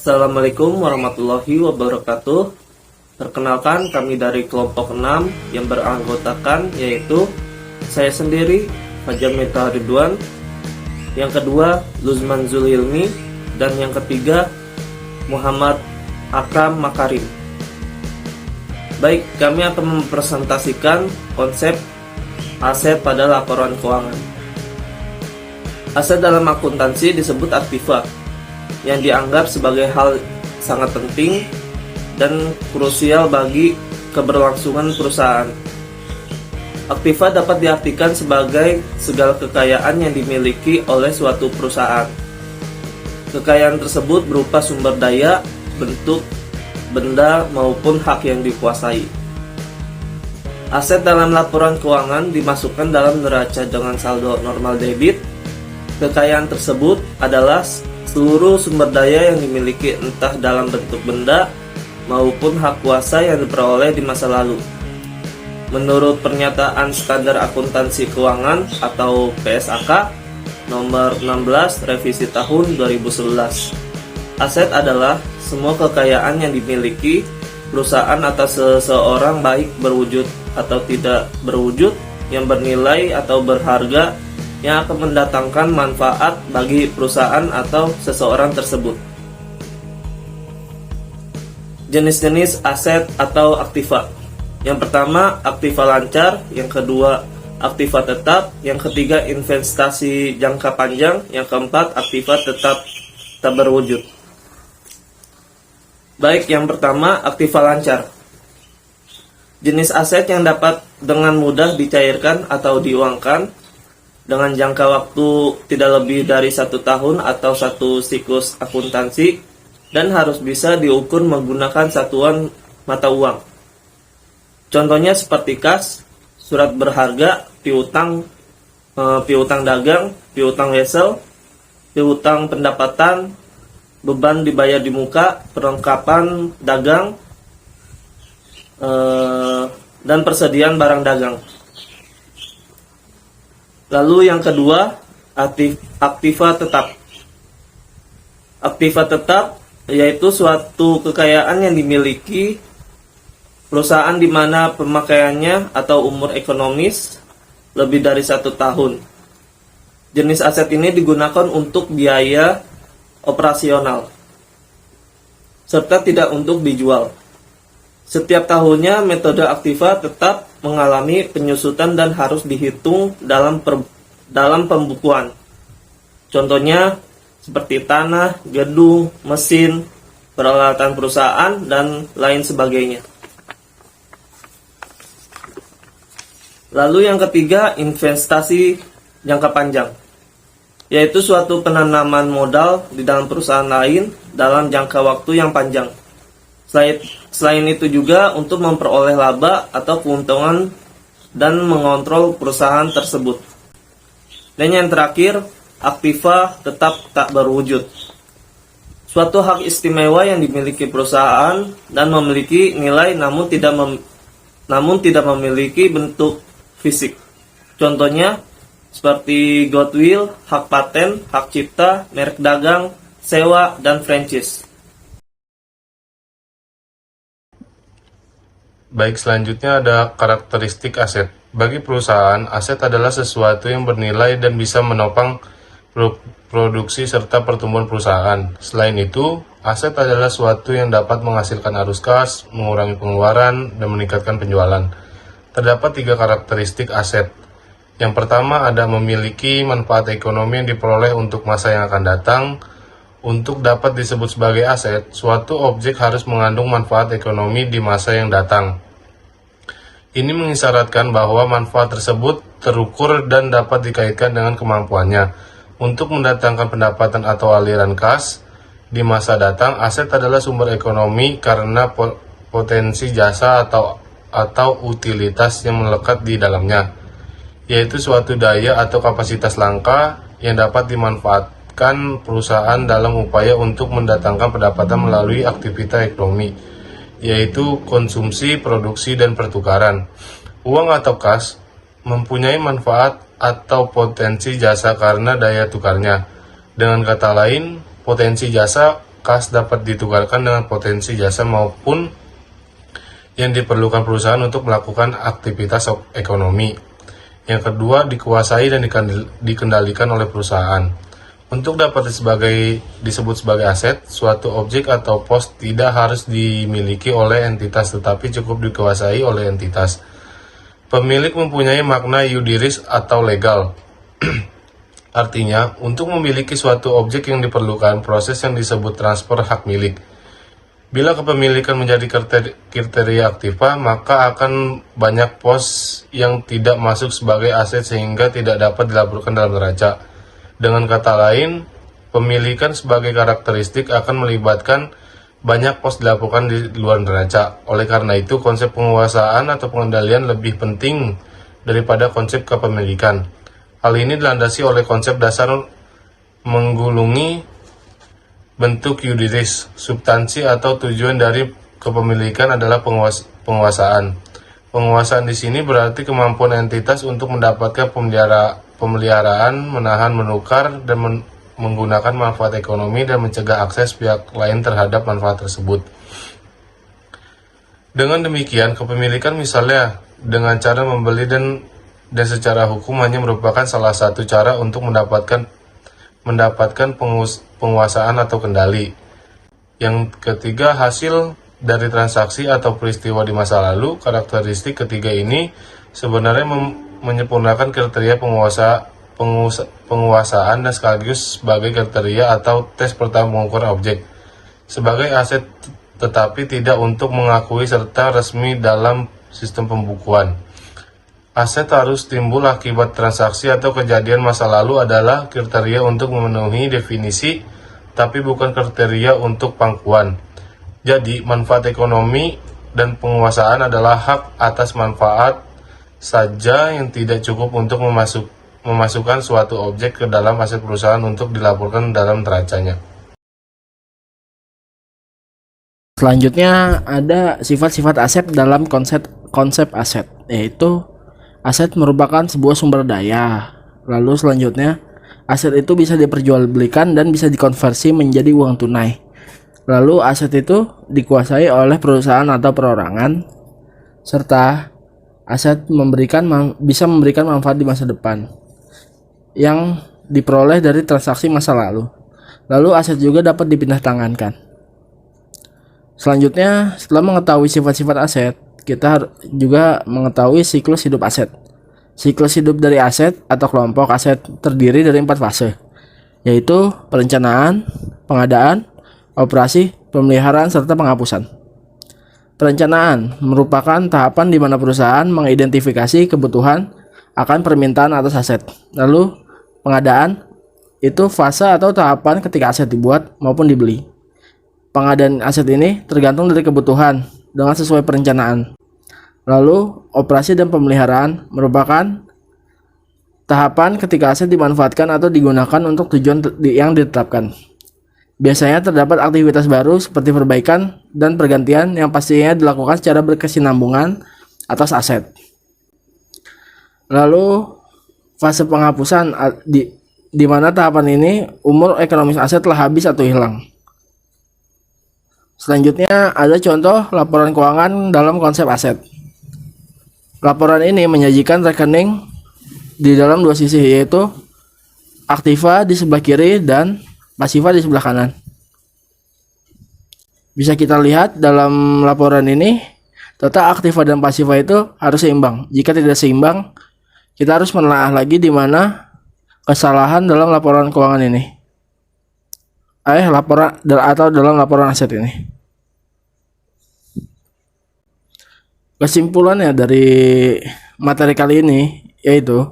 Assalamualaikum warahmatullahi wabarakatuh. Perkenalkan, kami dari kelompok 6 yang beranggotakan yaitu saya sendiri, Fajar Mita Ridwan, yang kedua Luzman Zulhilmi, dan yang ketiga Muhammad Akram Makarim. Baik, kami akan mempresentasikan konsep aset pada laporan keuangan. Aset dalam akuntansi disebut aktiva, yang dianggap sebagai hal sangat penting dan krusial bagi keberlangsungan perusahaan. Aktiva dapat diartikan sebagai segala kekayaan yang dimiliki oleh suatu perusahaan. Kekayaan tersebut berupa sumber daya, bentuk, benda, maupun hak yang dikuasai. Aset dalam laporan keuangan dimasukkan dalam neraca dengan saldo normal debit. Kekayaan tersebut adalah seluruh sumber daya yang dimiliki entah dalam bentuk benda maupun hak kuasa yang diperoleh di masa lalu. Menurut pernyataan Standar Akuntansi Keuangan atau PSAK nomor 16 revisi tahun 2011, aset adalah semua kekayaan yang dimiliki perusahaan atau seseorang, baik berwujud atau tidak berwujud, yang bernilai atau berharga, yang akan mendatangkan manfaat bagi perusahaan atau seseorang tersebut. Jenis-jenis aset atau aktiva. Yang pertama, aktiva lancar. Yang kedua, aktiva tetap. Yang ketiga, investasi jangka panjang. Yang keempat, aktiva tetap tak berwujud. Baik, yang pertama, aktiva lancar. Jenis aset yang dapat dengan mudah dicairkan atau diuangkan dengan jangka waktu tidak lebih dari 1 tahun atau 1 siklus akuntansi, dan harus bisa diukur menggunakan satuan mata uang. Contohnya seperti kas, surat berharga, piutang dagang, piutang wesel, piutang pendapatan, beban dibayar di muka, perlengkapan dagang, dan persediaan barang dagang. Lalu yang kedua, aktiva tetap. Aktiva tetap yaitu suatu kekayaan yang dimiliki perusahaan di mana pemakaiannya atau umur ekonomis lebih dari 1 tahun. Jenis aset ini digunakan untuk biaya operasional serta tidak untuk dijual. Setiap tahunnya metode aktiva tetap mengalami penyusutan dan harus dihitung dalam pembukuan. Contohnya seperti tanah, gedung, mesin, peralatan perusahaan, dan lain sebagainya. Lalu yang ketiga, investasi jangka panjang, yaitu suatu penanaman modal di dalam perusahaan lain dalam jangka waktu yang panjang. Selain itu juga untuk memperoleh laba atau keuntungan dan mengontrol perusahaan tersebut. Dan yang terakhir, aktiva tetap tak berwujud. Suatu hak istimewa yang dimiliki perusahaan dan memiliki nilai namun tidak memiliki bentuk fisik. Contohnya seperti goodwill, hak paten, hak cipta, merek dagang, sewa, dan franchise. Baik, selanjutnya ada karakteristik aset. Bagi perusahaan, aset adalah sesuatu yang bernilai dan bisa menopang produksi serta pertumbuhan perusahaan. Selain itu, aset adalah sesuatu yang dapat menghasilkan arus kas, mengurangi pengeluaran, dan meningkatkan penjualan. Terdapat 3 karakteristik aset. Yang pertama, ada memiliki manfaat ekonomi yang diperoleh untuk masa yang akan datang. Untuk dapat disebut sebagai aset, suatu objek harus mengandung manfaat ekonomi di masa yang datang. Ini mengisyaratkan bahwa manfaat tersebut terukur dan dapat dikaitkan dengan kemampuannya untuk mendatangkan pendapatan atau aliran kas di masa datang. Aset adalah sumber ekonomi karena potensi jasa atau utilitas yang melekat di dalamnya, yaitu suatu daya atau kapasitas langka yang dapat dimanfaatkan perusahaan dalam upaya untuk mendatangkan pendapatan melalui aktivitas ekonomi, yaitu konsumsi, produksi, dan pertukaran. Uang atau kas mempunyai manfaat atau potensi jasa karena daya tukarnya. Dengan kata lain, potensi jasa kas dapat ditukarkan dengan potensi jasa maupun yang diperlukan perusahaan untuk melakukan aktivitas ekonomi. Yang kedua, dikuasai dan dikendalikan oleh perusahaan. Untuk dapat disebut sebagai aset, suatu objek atau pos tidak harus dimiliki oleh entitas tetapi cukup dikuasai oleh entitas. Pemilik mempunyai makna juridis atau legal. Artinya, untuk memiliki suatu objek yang diperlukan proses yang disebut transfer hak milik. Bila kepemilikan menjadi kriteria aktiva, maka akan banyak pos yang tidak masuk sebagai aset sehingga tidak dapat dilaporkan dalam neraca. Dengan kata lain, pemilikan sebagai karakteristik akan melibatkan banyak pos dilaporkan di luar neraca. Oleh karena itu, konsep penguasaan atau pengendalian lebih penting daripada konsep kepemilikan. Hal ini dilandasi oleh konsep dasar menggulungi bentuk yuridis. Substansi atau tujuan dari kepemilikan adalah penguasaan. Penguasaan di sini berarti kemampuan entitas untuk mendapatkan pemeliharaan, menahan, menukar, dan menggunakan manfaat ekonomi dan mencegah akses pihak lain terhadap manfaat tersebut. Dengan demikian, kepemilikan misalnya dengan cara membeli dan secara hukum hanya merupakan salah satu cara untuk mendapatkan penguasaan atau kendali. Yang ketiga, hasil dari transaksi atau peristiwa di masa lalu. Karakteristik ketiga ini sebenarnya menyempurnakan kriteria penguasaan dan sekaligus sebagai kriteria atau tes pertama pengukuran objek sebagai aset tetapi tidak untuk mengakui serta resmi dalam sistem pembukuan. Aset harus timbul akibat transaksi atau kejadian masa lalu adalah kriteria untuk memenuhi definisi, tapi bukan kriteria untuk pangkuan. Jadi, manfaat ekonomi dan penguasaan adalah hak atas manfaat saja yang tidak cukup untuk memasukkan suatu objek ke dalam aset perusahaan untuk dilaporkan dalam neracanya. Selanjutnya ada sifat-sifat aset dalam konsep aset, yaitu aset merupakan sebuah sumber daya. Lalu selanjutnya, aset itu bisa diperjualbelikan dan bisa dikonversi menjadi uang tunai. Lalu aset itu dikuasai oleh perusahaan atau perorangan, serta aset bisa memberikan manfaat di masa depan yang diperoleh dari transaksi masa lalu. Lalu aset juga dapat dipindah tangankan. Selanjutnya, setelah mengetahui sifat-sifat aset, kita juga mengetahui siklus hidup aset. Siklus hidup dari aset atau kelompok aset terdiri dari 4 fase, yaitu perencanaan, pengadaan, operasi, pemeliharaan, serta penghapusan. Perencanaan merupakan tahapan di mana perusahaan mengidentifikasi kebutuhan akan permintaan atas aset. Lalu pengadaan itu fase atau tahapan ketika aset dibuat maupun dibeli. Pengadaan aset ini tergantung dari kebutuhan dengan sesuai perencanaan. Lalu, operasi dan pemeliharaan merupakan tahapan ketika aset dimanfaatkan atau digunakan untuk tujuan yang ditetapkan. Biasanya terdapat aktivitas baru seperti perbaikan dan pergantian yang pastinya dilakukan secara berkesinambungan atas aset. Lalu, fase penghapusan di mana tahapan ini umur ekonomis aset telah habis atau hilang. Selanjutnya ada contoh laporan keuangan dalam konsep aset. Laporan ini menyajikan rekening di dalam 2 sisi, yaitu aktiva di sebelah kiri dan pasiva di sebelah kanan. Bisa kita lihat dalam laporan ini, total aktiva dan pasiva itu harus seimbang. Jika tidak seimbang, kita harus menelaah lagi di mana kesalahan dalam laporan keuangan ini. Dalam laporan aset ini. Kesimpulannya dari materi kali ini yaitu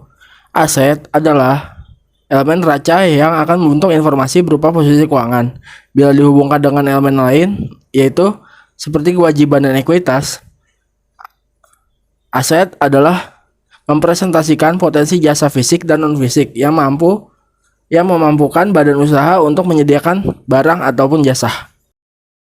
aset adalah elemen neraca yang akan membentuk informasi berupa posisi keuangan. Bila dihubungkan dengan elemen lain yaitu seperti kewajiban dan ekuitas, aset adalah mempresentasikan potensi jasa fisik dan non fisik yang memampukan badan usaha untuk menyediakan barang ataupun jasa.